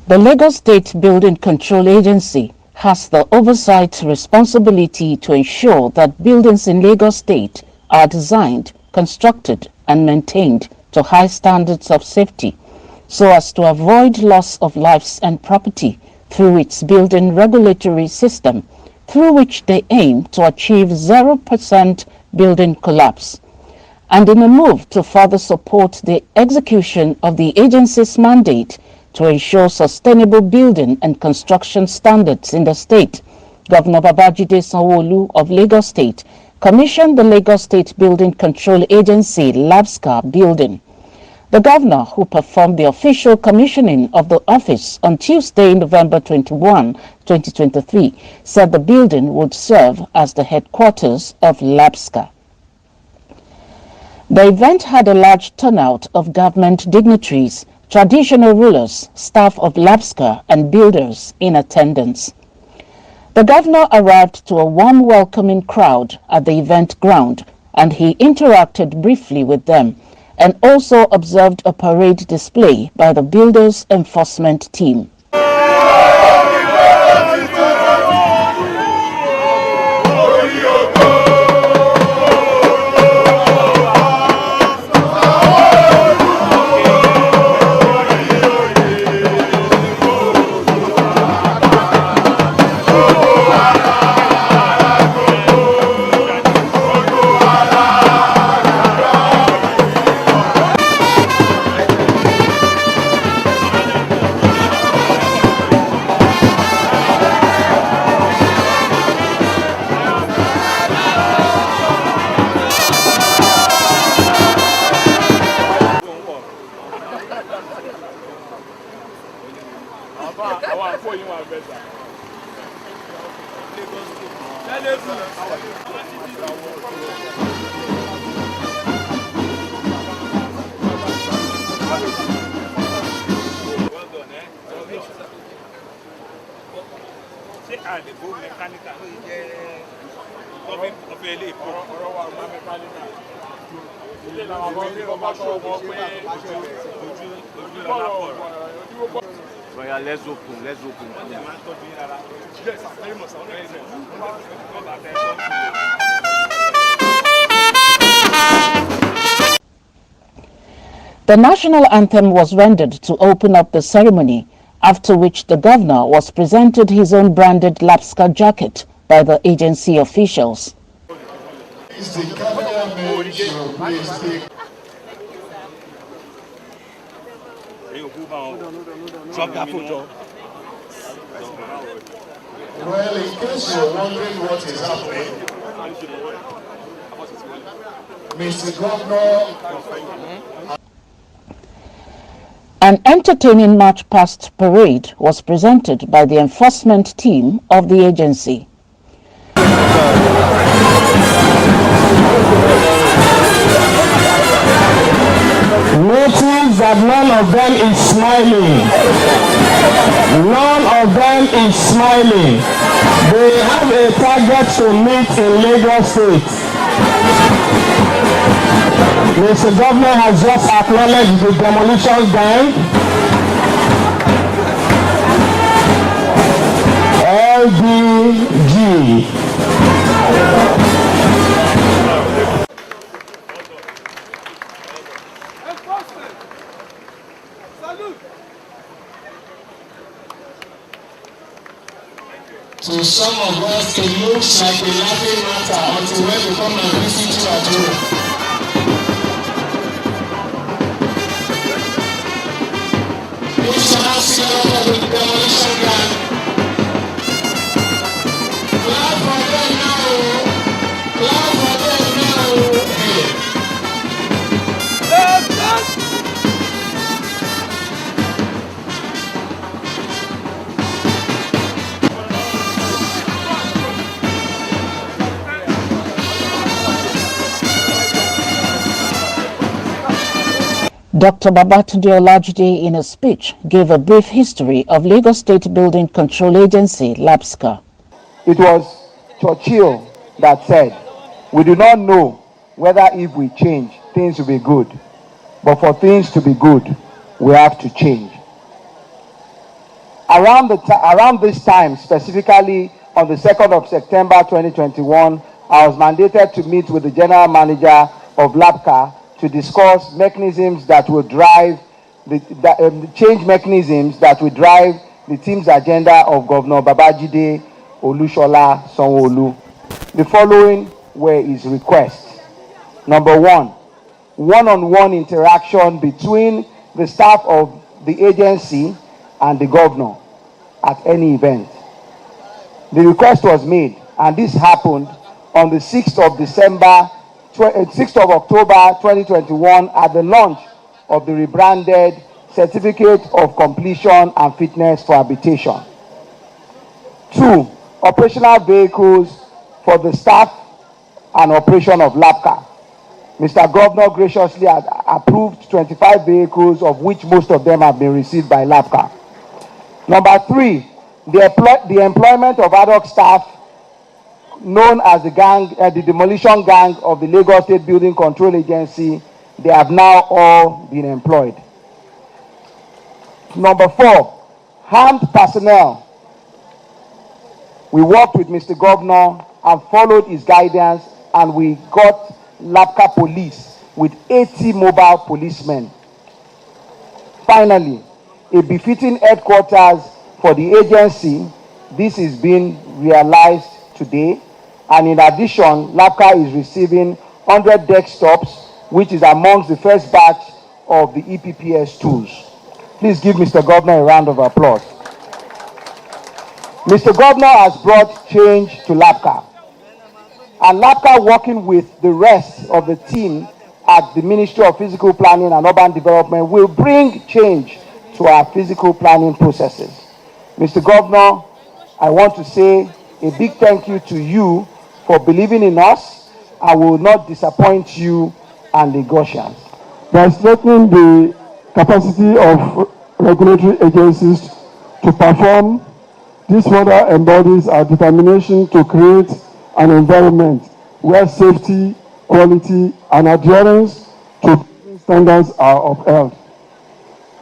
The Lagos State Building Control Agency has the oversight responsibility to ensure that buildings in Lagos State are designed, constructed and maintained to high standards of safety so as to avoid loss of lives and property through its building regulatory system, through which they aim to achieve 0% building collapse. And in a move to further support the execution of the agency's mandate to ensure sustainable building and construction standards in the state, Governor Babajide Sanwo-Olu of Lagos State commissioned the Lagos State Building Control Agency LASBCA building. The governor, who performed the official commissioning of the office on Tuesday, November 21, 2023, said the building would serve as the headquarters of LASBCA. The event had a large turnout of government dignitaries, traditional rulers, staff of LASBCA and builders in attendance. The governor arrived to a warm welcoming crowd at the event ground, and he interacted briefly with them and also observed a parade display by the builders' enforcement team. Yeah, let's open. The national anthem was rendered to open up the ceremony, after which the governor was presented his own branded LASBCA jacket by the agency officials. Well, in case you're wondering what is happening, Mr. Governor, an entertaining march past parade was presented by the enforcement team of the agency. Notice that none of them is smiling. None of them is smiling. They have a target to meet in Lagos State. Mr. Governor has just acknowledged the demolition gang. LASG. to some of us, it looks like a laughing matter until when they come and visit you at home. We shall now see a lot of the demolition gang. Clap for them now. Clap for them now. Dr. Babatunde Olajide, in a speech, gave a brief history of Lagos State Building Control Agency, LASBCA. It was Churchill that said, "We do not know whether if we change, things will be good. But for things to be good, we have to change." Around this time, specifically on the 2nd of September 2021, I was mandated to meet with the general manager of LASBCA to discuss mechanisms that will drive the change mechanisms that will drive the team's agenda of Governor Babajide Olushola Sanwo-Olu. The following were his requests. Number one, one-on-one interaction between the staff of the agency and the governor at any event. The request was made, and this happened on the 6th of October 2021 at the launch of the rebranded Certificate of Completion and Fitness for Habitation. 2, operational vehicles for the staff and operation of LASBCA. Mr. Governor graciously had approved 25 vehicles, of which most of them have been received by LASBCA. Number 3, the employment of ad hoc staff known as the demolition gang of the Lagos State Building Control Agency. They have now all been employed. Number 4, armed personnel. We worked with Mr. Governor and followed his guidance, and we got LASBCA police with 80 mobile policemen. Finally, a befitting headquarters for the agency. This is being realized today, and in addition, LASBCA is receiving 100 desktops, which is amongst the first batch of the EPPS tools. Please give Mr. Governor a round of applause. Mr. Governor has brought change to LASBCA, and LASBCA, working with the rest of the team at the Ministry of Physical Planning and Urban Development, will bring change to our physical planning processes. Mr. Governor, I want to say a big thank you to you for believing in us. I will not disappoint you and Lagosians. By strengthening the capacity of regulatory agencies to perform, this further embodies our determination to create an environment where safety, quality, and adherence to standards are upheld.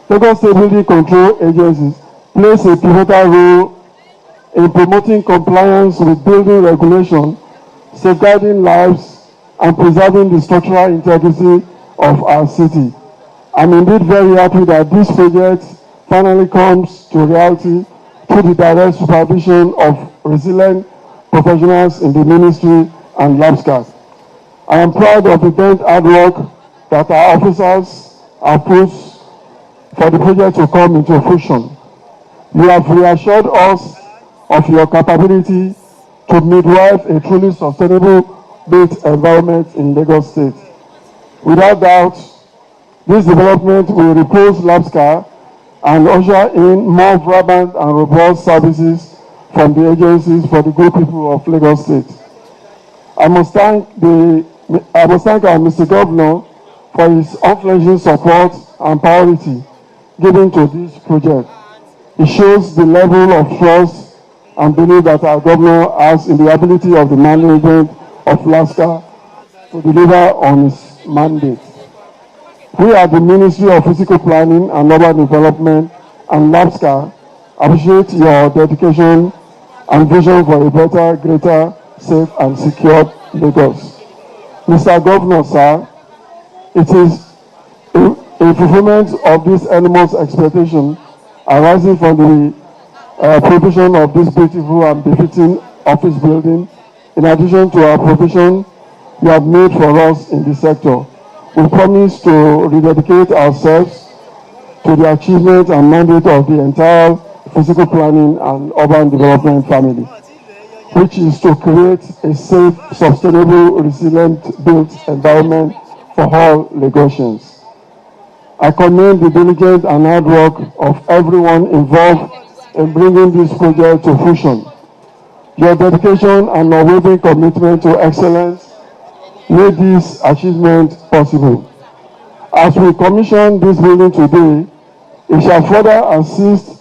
Lagos State Building Control Agencies plays a pivotal role in promoting compliance with building regulation, safeguarding lives, and preserving the structural integrity of our city. I'm indeed very happy that this project finally comes to reality through the direct supervision of resilient professionals in the ministry and LASBCA. I am proud of the great hard work that our officers have put for the project to come into fruition. You have reassured us of your capability to midwife a truly sustainable built environment in Lagos State. Without doubt, this development will repose LASBCA and usher in more vibrant and robust services from the agencies for the good people of Lagos State. I must thank our Mr. Governor for his unflinching support and priority given to this project. It shows the level of trust and belief that our governor has in the ability of the management of LASBCA to deliver on his mandate. We at the Ministry of Physical Planning and Urban Development and LASBCA appreciate your dedication and vision for a better, greater, safe and secure Lagos. Mr. Governor, sir, it is a fulfillment of this enormous expectation arising from the provision of this beautiful and befitting office building, in addition to our provision you have made for us in the sector. We promise to rededicate ourselves to the achievement and mandate of the entire physical planning and urban development family, which is to create a safe, sustainable, resilient built environment for all Lagosians. I commend the diligence and hard work of everyone involved in bringing this project to fruition. Your dedication and unwavering commitment to excellence made this achievement possible. As we commission this building today, it shall further assist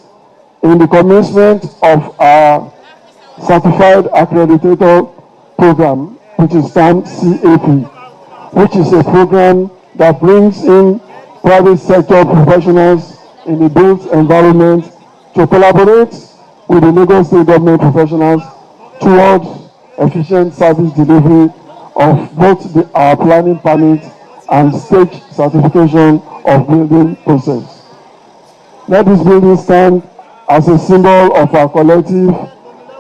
in the commencement of our Certified Accreditor Program, which is termed CAP, which is a program that brings in private sector professionals in the built environment to collaborate with the Lagos State government professionals towards efficient service delivery of both our planning permit and stage certification of building process. Let this building stand as a symbol of our collective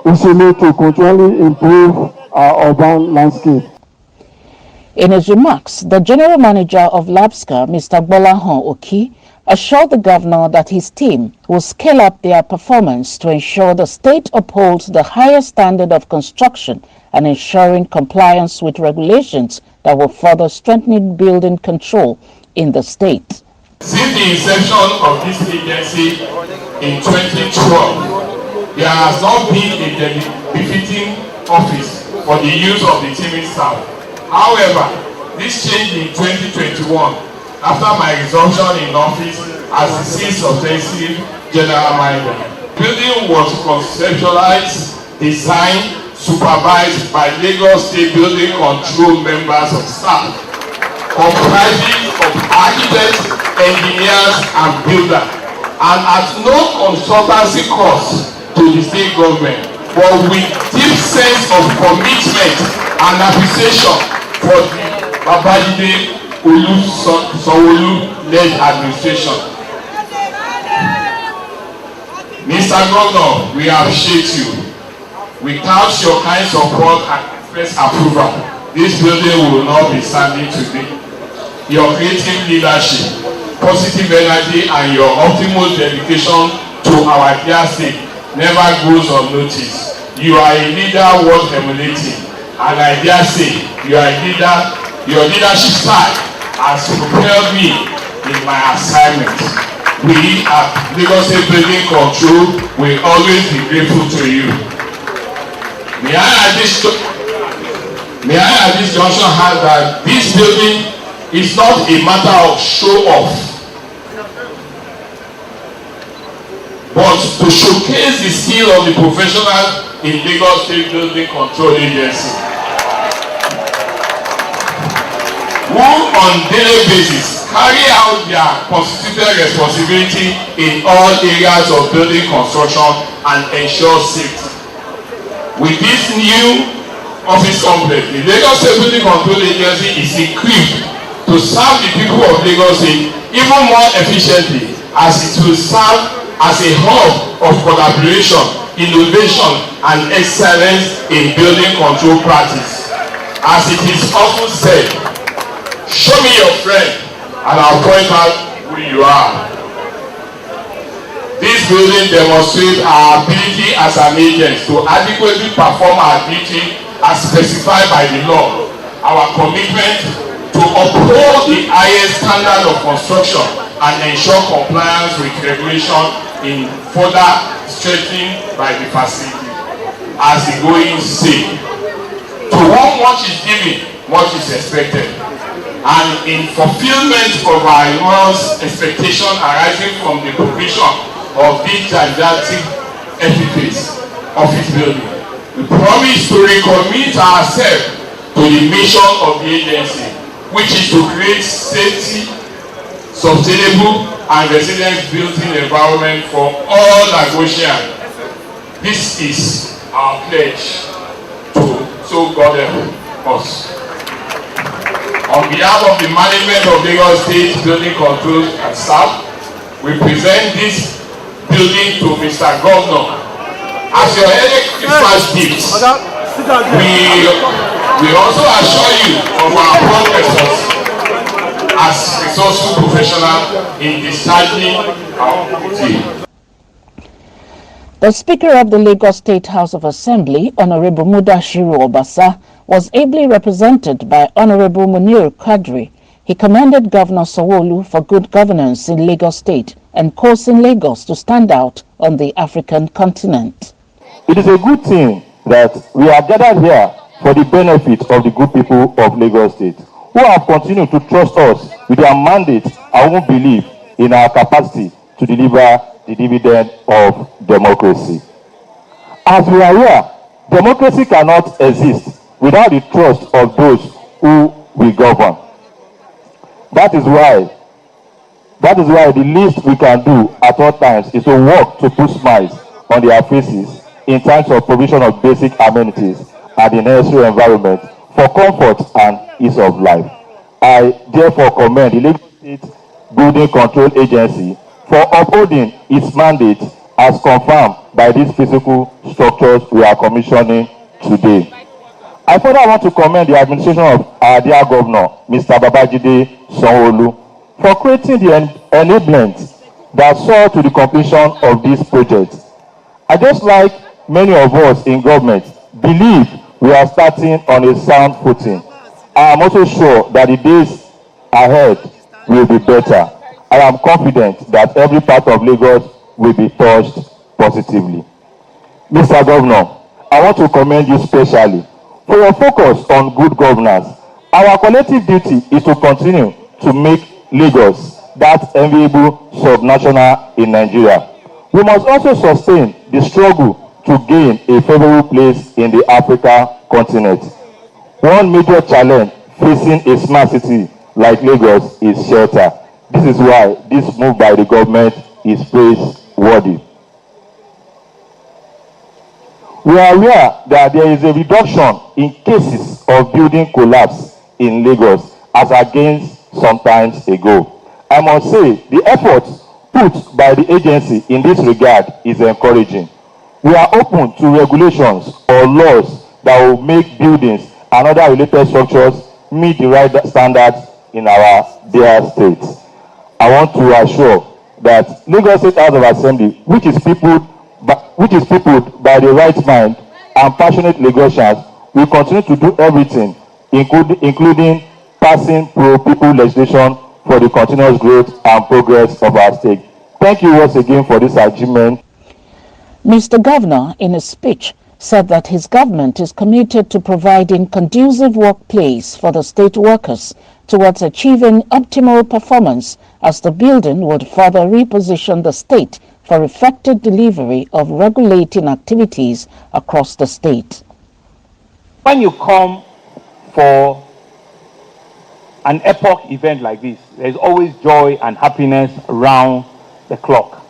issue to continually improve our urban landscape. In his remarks, the General Manager of LASBCA, Mr. Gbolahan Oki, assured the governor that his team will scale up their performance to ensure the state upholds the highest standard of construction and ensuring compliance with regulations that will further strengthen building control in the state. Since the inception of this agency in 2012, there has not been a befitting office for the use of the teaming staff. However, this changed in 2021 after my resumption in office as the sixth successive general manager. The building was conceptualized, designed, supervised by Lagos State Building Control members of staff, comprising of architects, engineers, and builders, and at no consultancy cost to the state government, but with deep sense of commitment and appreciation for the Babajide Sanwo-Olu-led administration. Mr. Governor, we appreciate you. Without your kind support and express approval, this building will not be standing today. Your creative leadership, positive energy, and your optimal dedication to our dear state never goes unnoticed. You are a leader worth emulating, and I dare say you are a leader. Your leadership style has propelled me in my assignment. We at Lagos State Building Control will always be grateful to you. May I at this junction add that this building is not a matter of show off, but to showcase the skill of the professionals in Lagos State Building Control Agency, who on daily basis carry out their constituted responsibility in all areas of building construction and ensure safety. With this new office complex, the Lagos State Building Control Agency is equipped to serve the people of Lagos State even more efficiently, as it will serve as a hub of collaboration, innovation, and excellence in building control practice. As it is often said, show me your friend and I'll point out who you are. This building demonstrates our ability as an agent to adequately perform our duty as specified by the law. Our commitment to uphold the highest standard of construction and ensure compliance with regulation in further strengthened by the facility. As the going say, to whom much is given, much is expected. And in fulfillment of our enormous expectation arising from the provision of this gigantic edifice office building, we promise to recommit ourselves to the mission of the agency, which is to create safety, sustainable, and resilient building environment for all Lagosians. This is our pledge to so God help us. On behalf of the management of Lagos State Building Control and staff, we present this building to Mr. Governor as your first gift. We also assure you of our progress as resourceful professional in discharging our duty. The Speaker of the Lagos State House of Assembly, Honorable Mudashiru Obasa, was ably represented by Honorable Munir Kadri. He commended Governor Sanwo-Olu for good governance in Lagos State and causing Lagos to stand out on the African continent. It is a good thing that we are gathered here for the benefit of the good people of Lagos State, who have continued to trust us with their mandate and who believe in our capacity to deliver the dividend of democracy. As we are here, democracy cannot exist without the trust of those who we govern. That is why That is why the least we can do at all times is to work to put smiles on their faces in terms of provision of basic amenities and the necessary environment for comfort and ease of life. I therefore commend the Lagos State Building Control Agency for upholding its mandate as confirmed by these physical structures we are commissioning today. I further want to commend the administration of our dear Governor, Mr. Babajide Sanwo-Olu, for creating the enablement that saw to the completion of this project. I just like many of us in government believe we are starting on a sound footing. I am also sure that the days ahead will be better. I am confident that every part of Lagos will be touched positively. Mr. Governor, I want to commend you specially for your focus on good governance. Our collective duty is to continue to make Lagos that enviable subnational in Nigeria. We must also sustain the struggle to gain a favorable place in the African continent. One major challenge facing a smart city like Lagos is shelter. This is why this move by the government is praiseworthy. We are aware that there is a reduction in cases of building collapse in Lagos as against some times ago. I must say the efforts put by the agency in this regard is encouraging. We are open to regulations or laws that will make buildings and other related structures meet the right standards in our dear state. I want to assure that Lagos State House of Assembly, which is peopled by the right mind and passionate Lagosians, will continue to do everything, including passing pro-people legislation for the continuous growth and progress of our state. Thank you once again for this achievement. Mr. Governor, in a speech, said that his government is committed to providing conducive workplace for the state workers towards achieving optimal performance, as the building would further reposition the state for effective delivery of regulating activities across the state. When you come for an epoch event like this, there's always joy and happiness around the clock.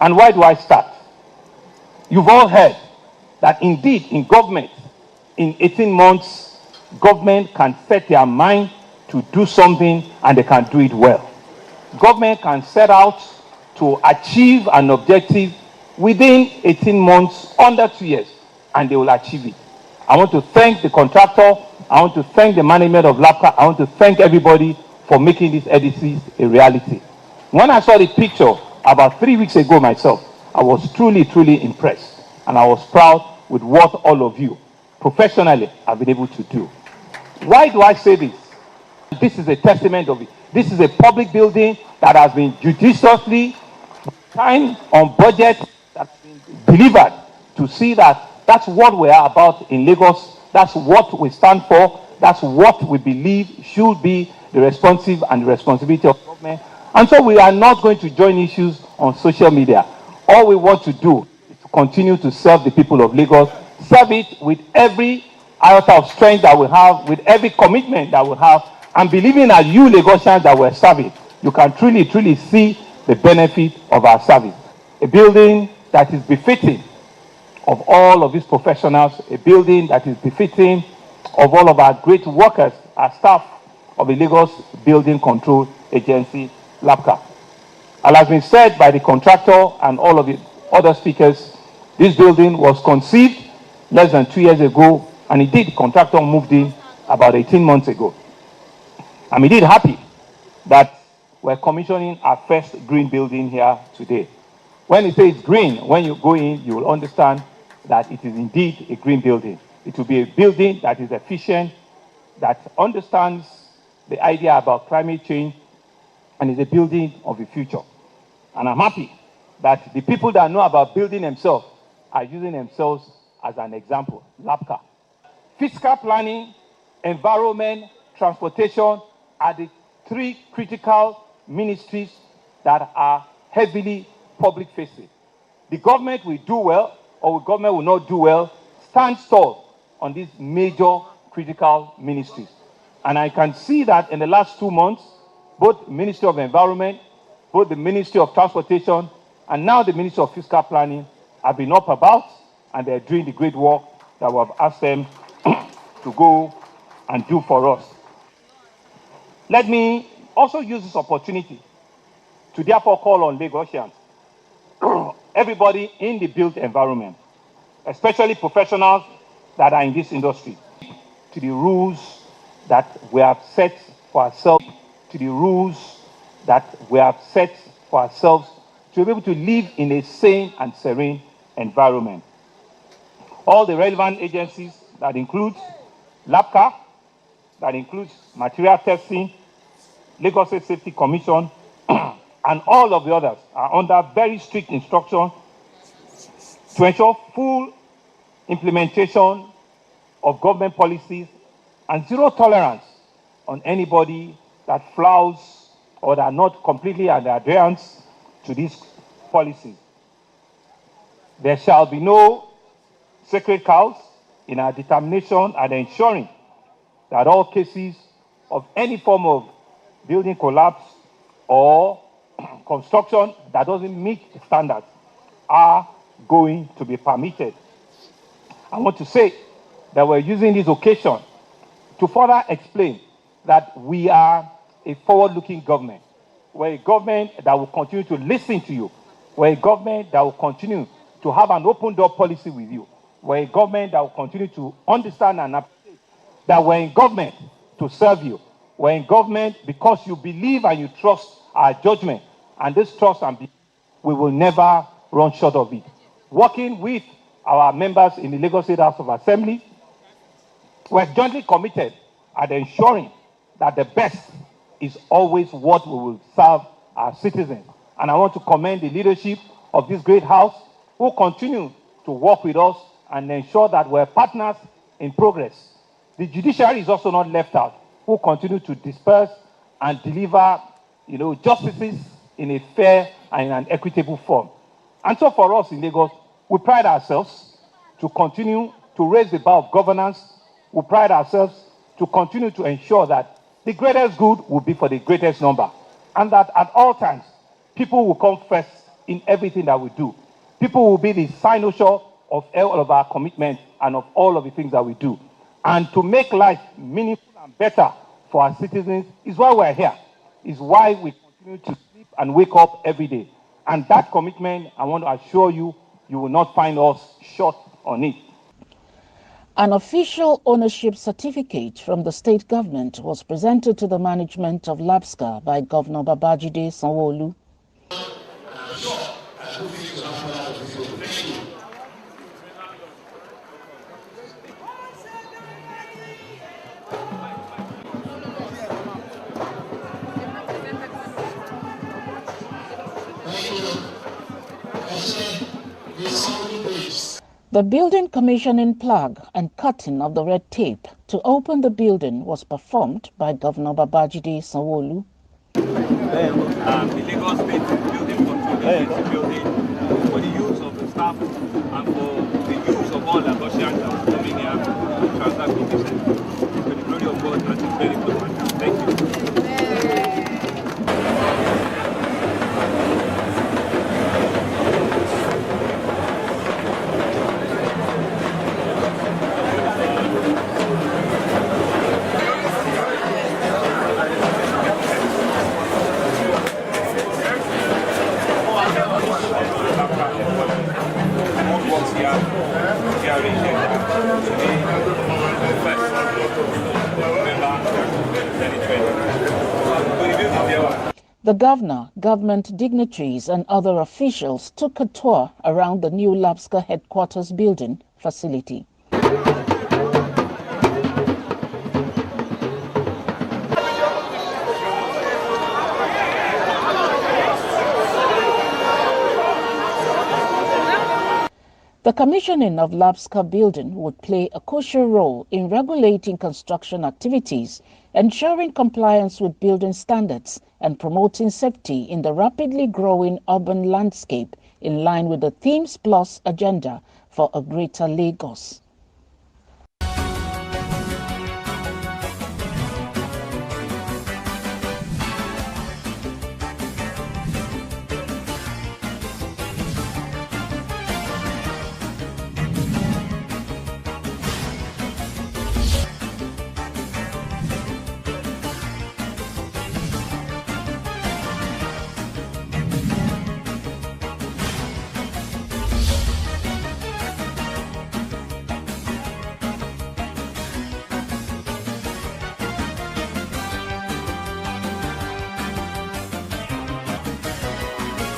And why do I start? You've all heard that indeed in government, in 18 months, government can set their mind to do something and they can do it well. Government can set out to achieve an objective within 18 months, under 2 years, and they will achieve it. I want to thank the contractor. I want to thank the management of LASBCA. I want to thank everybody for making these edifices a reality. When I saw the picture about 3 weeks ago myself, I was truly, truly impressed. And I was proud with what all of you professionally have been able to do. Why do I say this? This is a testament of it. This is a public building that has been judiciously, time on budget, that's been delivered to see that that's what we are about in Lagos. That's what we stand for. That's what we believe should be the responsive and the responsibility of government. And so we are not going to join issues on social media. All we want to do is to continue to serve the people of Lagos, serve it with every iota of strength that we have, with every commitment that we have, and believing that you Lagosians that we're serving, you can truly, truly see the benefit of our service. A building that is befitting of all of these professionals, a building that is befitting of all of our great workers, our staff of the Lagos Building Control Agency, LASBCA. As has been said by the contractor and all of the other speakers, this building was conceived less than 2 years ago, and indeed the contractor moved in about 18 months ago. I'm indeed happy that we're commissioning our first green building here today. When it says green, when you go in, you will understand that it is indeed a green building. It will be a building that is efficient, that understands the idea about climate change, and is a building of the future. And I'm happy that the people that know about building themselves are using themselves as an example. LASBCA. Fiscal planning, environment, transportation are the three critical ministries that are heavily public facing. The government will do well, or the government will not do well, stands tall on these major critical ministries. And I can see that in the last 2 months, both Ministry of Environment, both the Ministry of Transportation, and now the Ministry of Fiscal Planning have been up about, and they're doing the great work that we have asked them to go and do for us. Let me also use this opportunity to therefore call on Lagosians, everybody in the built environment, especially professionals that are in this industry, to the rules that we have set for ourselves, to the rules that we have set for ourselves to be able to live in a sane and serene environment. All the relevant agencies, that includes LASBCA, that includes material testing, Lagos State Safety Commission, and all of the others are under very strict instruction to ensure full implementation of government policies and zero tolerance on anybody that flouts or that are not completely in adherence to these policies. There shall be no sacred cows in our determination and ensuring that all cases of any form of building collapse or construction that doesn't meet standards are going to be permitted. I want to say that we're using this occasion to further explain that we are a forward-looking government. We're a government that will continue to listen to you. We're a government that will continue to have an open-door policy with you. We're a government that will continue to understand and appreciate that we're in government to serve you. We're in government because you believe and you trust our judgment. And this trust and belief, we will never run short of it. Working with our members in the Lagos State House of Assembly, we're jointly committed at ensuring that the best is always what we will serve our citizens. And I want to commend the leadership of this great house who continue to work with us and ensure that we're partners in progress. The judiciary is also not left out, who continue to disperse and deliver, justices in a fair and in an equitable form. And so for us in Lagos, we pride ourselves to continue to raise the bar of governance. We pride ourselves to continue to ensure that the greatest good will be for the greatest number, and that at all times, people will come first in everything that we do. People will be the cynosure of all of our commitment and of all of the things that we do. And to make life meaningful and better for our citizens is why we're here, is why we continue to sleep and wake up every day. And that commitment, I want to assure you, you will not find us short on it. An official ownership certificate from the state government was presented to the management of LASBCA by Governor Babajide Sanwo-Olu. The building commissioning plug and cutting of the red tape to open the building was performed by Governor Babajide Sanwo-Olu. The Lagos State Building Control Agency building for the use of the staff and for the use of all Lagosians that are coming here to transact business. To the glory of God, that is very important. Thank you. The governor, government dignitaries and other officials took a tour around the new LASBCA headquarters building facility. The commissioning of LASBCA building would play a crucial role in regulating construction activities, ensuring compliance with building standards, and promoting safety in the rapidly growing urban landscape in line with the Themes Plus agenda for a greater Lagos.